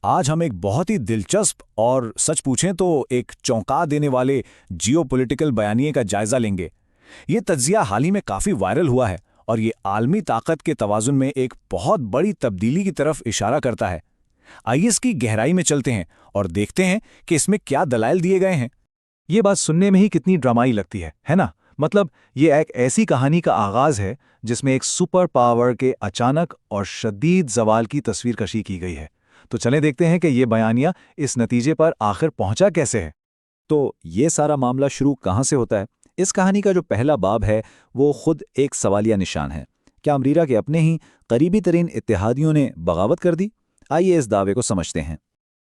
آج ہم ایک بہت ہی دلچسپ اور سچ پوچھیں تو ایک چونکا دینے والے جیو پولیٹیکل بیانیے کا جائزہ لیں گے۔ یہ تجزیہ حال ہی میں کافی وائرل ہوا ہے اور یہ عالمی طاقت کے توازن میں ایک بہت بڑی تبدیلی کی طرف اشارہ کرتا ہے۔ آئیے اس کی گہرائی میں چلتے ہیں اور دیکھتے ہیں کہ اس میں کیا دلائل دیے گئے ہیں۔ یہ بات سننے میں ہی کتنی ڈرامائی لگتی ہے نا؟ مطلب یہ ایک ایسی کہانی کا آغاز ہے جس میں ایک سپر پاور کے اچانک اور شدید زوال کی تصویر کشی کی گئی ہے۔ تو چلیں دیکھتے ہیں کہ یہ بیانیہ اس نتیجے پر آخر پہنچا کیسے ہے۔ تو یہ سارا معاملہ شروع کہاں سے ہوتا ہے؟ اس کہانی کا جو پہلا باب ہے وہ خود ایک سوالیہ نشان ہے۔ کیا امریکہ کے اپنے ہی قریبی ترین اتحادیوں نے بغاوت کر دی؟ آئیے اس دعوے کو سمجھتے ہیں۔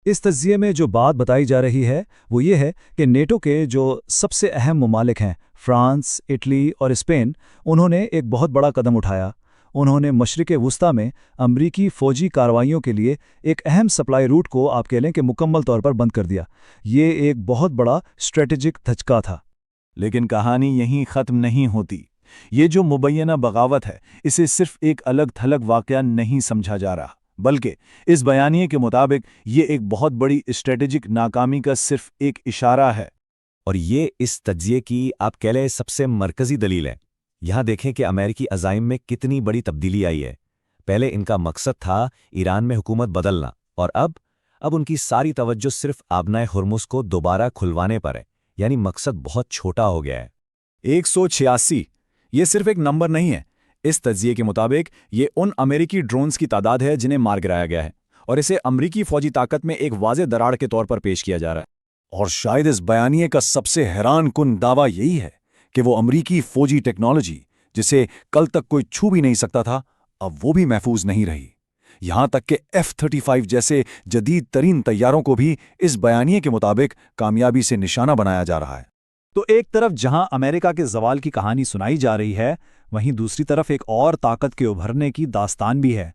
اس تجزیے میں جو بات بتائی جا رہی ہے وہ یہ ہے کہ نیٹو کے جو سب سے اہم ممالک ہیں فرانس، اٹلی اور اسپین، انہوں نے ایک بہت بڑا قدم اٹھایا۔ انہوں نے مشرق وسطیٰ میں امریکی فوجی کارروائیوں کے لیے ایک اہم سپلائی روٹ کو آپ کہہ لیں کہ مکمل طور پر بند کر دیا۔ یہ ایک بہت بڑا اسٹریٹجک دھچکا تھا۔ لیکن کہانی یہیں ختم نہیں ہوتی۔ یہ جو مبینہ بغاوت ہے اسے صرف ایک الگ تھلگ واقعہ نہیں سمجھا جا رہا، بلکہ اس بیانیے کے مطابق یہ ایک بہت بڑی اسٹریٹجک ناکامی کا صرف ایک اشارہ ہے۔ اور یہ اس تجزیے کی آپ کہہ لیں سب سے مرکزی دلیل ہے۔ یہاں دیکھیں کہ امریکی عزائم میں کتنی بڑی تبدیلی آئی ہے۔ پہلے ان کا مقصد تھا ایران میں حکومت بدلنا، اور اب ان کی ساری توجہ صرف آبنائے ہرمز کو دوبارہ کھلوانے پر ہے، یعنی مقصد بہت چھوٹا ہو گیا ہے۔ 186 یہ صرف ایک نمبر نہیں ہے۔ اس تجزیے کے مطابق یہ ان امریکی ڈرونز کی تعداد ہے جنہیں مار گرایا گیا ہے، اور اسے امریکی فوجی طاقت میں ایک واضح دراڑ کے طور پر پیش کیا جا رہا ہے۔ اور شاید اس بیانیے کا سب سے حیران کن دعویٰ یہی ہے کہ وہ امریکی فوجی ٹیکنالوجی جسے کل تک کوئی چھو بھی نہیں سکتا تھا، اب وہ بھی محفوظ نہیں رہی۔ یہاں تک کہ F-35 جیسے جدید ترین طیاروں کو بھی اس بیانیے کے مطابق کامیابی سے نشانہ بنایا جا رہا ہے۔ تو ایک طرف جہاں امریکہ کے زوال کی کہانی سنائی جا رہی ہے، وہیں دوسری طرف ایک اور طاقت کے ابھرنے کی داستان بھی ہے۔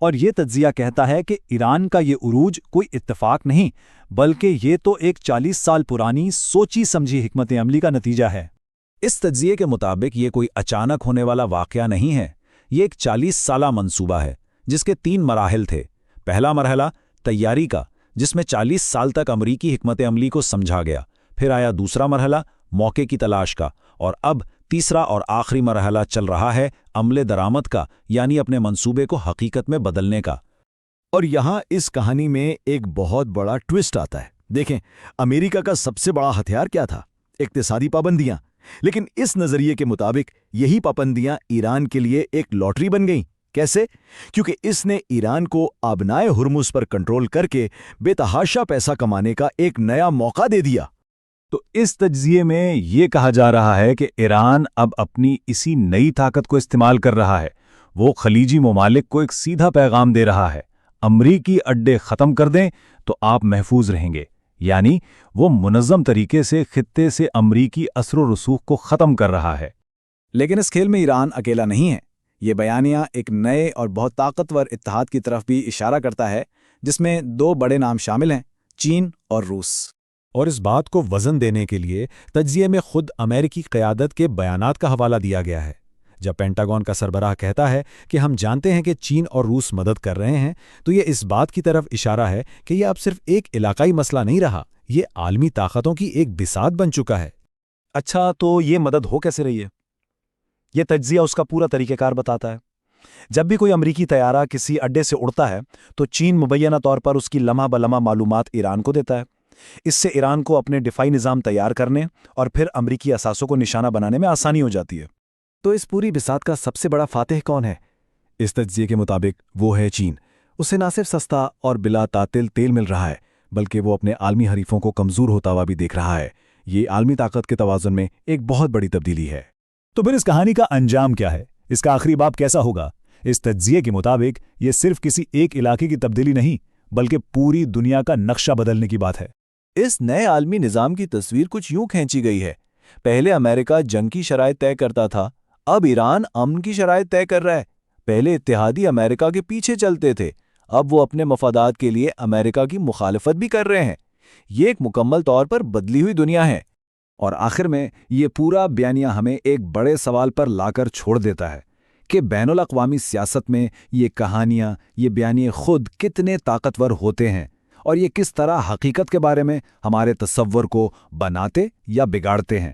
اور یہ تجزیہ کہتا ہے کہ ایران کا یہ عروج کوئی اتفاق نہیں، بلکہ یہ تو ایک 40 سال پرانی سوچی سمجھی حکمت عملی کا نتیجہ ہے۔ اس تجزیے کے مطابق یہ کوئی اچانک ہونے والا واقعہ نہیں ہے، یہ ایک 40 سالہ منصوبہ ہے جس کے 3 مراحل تھے۔ پہلا مرحلہ تیاری کا، جس میں 40 سال تک امریکی حکمت عملی کو سمجھا گیا۔ پھر آیا دوسرا مرحلہ موقع کی تلاش کا، اور اب تیسرا اور آخری مرحلہ چل رہا ہے عمل درآمد کا، یعنی اپنے منصوبے کو حقیقت میں بدلنے کا۔ اور یہاں اس کہانی میں ایک بہت بڑا ٹوسٹ آتا ہے۔ دیکھیں، امریکہ کا سب سے بڑا ہتھیار کیا تھا؟ اقتصادی پابندیاں۔ لیکن اس نظریے کے مطابق یہی پابندیاں ایران کے لیے ایک لاٹری بن گئیں۔ کیسے؟ کیونکہ اس نے ایران کو آبنائے ہرمز پر کنٹرول کر کے بے تحاشا پیسہ کمانے کا ایک نیا موقع دے دیا۔ تو اس تجزیے میں یہ کہا جا رہا ہے کہ ایران اب اپنی اسی نئی طاقت کو استعمال کر رہا ہے۔ وہ خلیجی ممالک کو ایک سیدھا پیغام دے رہا ہے، امریکی اڈے ختم کر دیں تو آپ محفوظ رہیں گے۔ یعنی وہ منظم طریقے سے خطے سے امریکی اثر و رسوخ کو ختم کر رہا ہے۔ لیکن اس کھیل میں ایران اکیلا نہیں ہے۔ یہ بیانیہ ایک نئے اور بہت طاقتور اتحاد کی طرف بھی اشارہ کرتا ہے، جس میں 2 بڑے نام شامل ہیں، چین اور روس۔ اور اس بات کو وزن دینے کے لیے تجزیے میں خود امریکی قیادت کے بیانات کا حوالہ دیا گیا ہے۔ جب پینٹاگون کا سربراہ کہتا ہے کہ ہم جانتے ہیں کہ چین اور روس مدد کر رہے ہیں، تو یہ اس بات کی طرف اشارہ ہے کہ یہ اب صرف ایک علاقائی مسئلہ نہیں رہا، یہ عالمی طاقتوں کی ایک بساط بن چکا ہے۔ اچھا، تو یہ مدد ہو کیسے رہی ہے؟ یہ تجزیہ اس کا پورا طریقہ کار بتاتا ہے۔ جب بھی کوئی امریکی طیارہ کسی اڈے سے اڑتا ہے تو چین مبینہ طور پر اس کی لمحہ بلمحہ معلومات ایران کو دیتا ہے۔ اس سے ایران کو اپنے دفاعی نظام تیار کرنے اور پھر امریکی اثاثوں کو نشانہ بنانے میں آسانی ہو جاتی ہے۔ تو اس پوری بساط کا سب سے بڑا فاتح کون ہے؟ اس تجزیے کے مطابق وہ ہے چین۔ اسے نہ صرف سستا اور بلا تعطل تیل مل رہا ہے، بلکہ وہ اپنے عالمی حریفوں کو کمزور ہوتا ہوا بھی دیکھ رہا ہے۔ یہ عالمی طاقت کے توازن میں ایک بہت بڑی تبدیلی ہے۔ تو پھر اس کہانی کا انجام کیا ہے؟ اس کا آخری باب کیسا ہوگا؟ اس تجزیے کے مطابق یہ صرف کسی ایک علاقے کی تبدیلی نہیں، بلکہ پوری دنیا کا نقشہ بدلنے کی بات ہے۔ اس نئے عالمی نظام کی تصویر کچھ یوں کھینچی گئی ہے۔ پہلے امریکہ جنگ کی شرائط طے کرتا تھا، اب ایران امن کی شرائط طے کر رہا ہے۔ پہلے اتحادی امریکہ کے پیچھے چلتے تھے، اب وہ اپنے مفادات کے لیے امریکہ کی مخالفت بھی کر رہے ہیں۔ یہ ایک مکمل طور پر بدلی ہوئی دنیا ہے۔ اور آخر میں یہ پورا بیانیہ ہمیں ایک بڑے سوال پر لا کر چھوڑ دیتا ہے کہ بین الاقوامی سیاست میں یہ کہانیاں، یہ بیانیے خود کتنے طاقتور ہوتے ہیں اور یہ کس طرح حقیقت کے بارے میں ہمارے تصور کو بناتے یا بگاڑتے ہیں۔